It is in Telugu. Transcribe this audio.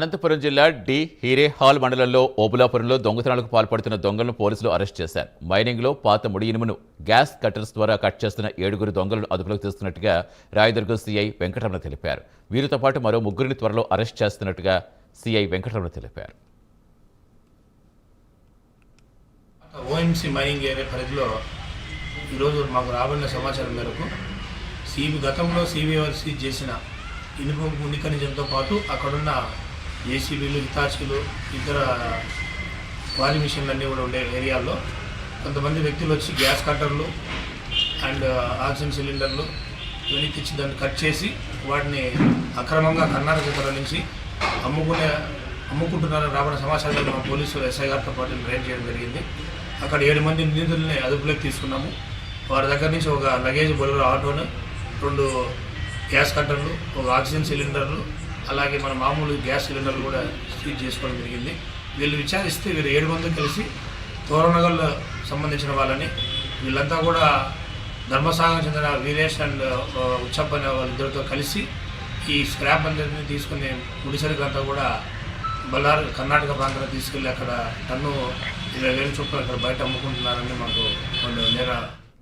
అనంతపురం జిల్లా డి హీరేహాల్ మండలంలో ఓబులాపురంలో దొంగతనాలకు పాల్పడుతున్న దొంగలను పోలీసులు అరెస్ట్ చేశారు. మైనింగ్లో పాత ముడి ఇనుమును గ్యాస్ కట్టర్స్ ద్వారా కట్ చేస్తున్న 7 దొంగలను అదుపులోకి తీస్తున్నట్టుగా రాయదుర్గం సీఐ వెంకటరమణ తెలిపారు. వీరితో పాటు మరో 3 త్వరలో అరెస్ట్ చేస్తున్నట్టుగా సీఐ వెంకటరమణ తెలిపారు. ఓఎంసీ మైనింగ్ ఏరియా పరిధిలో ఈరోజు మాకు రాబడిన సమాచారం మేరకు గతంలో సిబిఆర్సీ చేసిన ఇనుము ముడి ఖనిజంతో పాటు అక్కడున్న జేసీబీలు, హితాచీలు, ఇతర క్వారీ మిషన్లు కూడా ఉండే ఏరియాల్లో కొంతమంది వ్యక్తులు వచ్చి గ్యాస్ కట్టర్లు అండ్ ఆక్సిజన్ సిలిండర్లు ఇవన్నీ తెచ్చి దాన్ని కట్ చేసి వాటిని అక్రమంగా కర్ణాటక తరలించి అమ్ముకుంటున్నారని రాబడిన సమాచారం మా పోలీసులు ఎస్ఐ గారితో పాటు రైడ్ చేయడం జరిగింది. అక్కడ 7 మంది నిందితుల్ని అదుపులోకి తీసుకున్నాము. వారి దగ్గర నుంచి ఒక లగేజ్ బొలెరో ఆటోను, 2 గ్యాస్ కట్టర్లు, ఒక ఆక్సిజన్ సిలిండర్లు, అలాగే మన మామూలు గ్యాస్ సిలిండర్లు కూడా సీజ్ చేసుకోవడం జరిగింది. వీళ్ళు విచారిస్తే వీరు 7 మంది కలిసి తోరణగల్ సంబంధించిన వాళ్ళని, వీళ్ళంతా కూడా ధర్మసాగం చెందిన వీరేష్ అండ్ ఉచ్చప్ప అనే వాళ్ళిద్దరితో కలిసి ఈ స్క్రాప్ అందరినీ తీసుకుని ముడిసరుకు కూడా బళ్ళారి కర్ణాటక ప్రాంతానికి తీసుకెళ్ళి అక్కడ టన్ను 20,000 చొప్పున అక్కడ బయట అమ్ముకుంటున్నారని మాకు నేర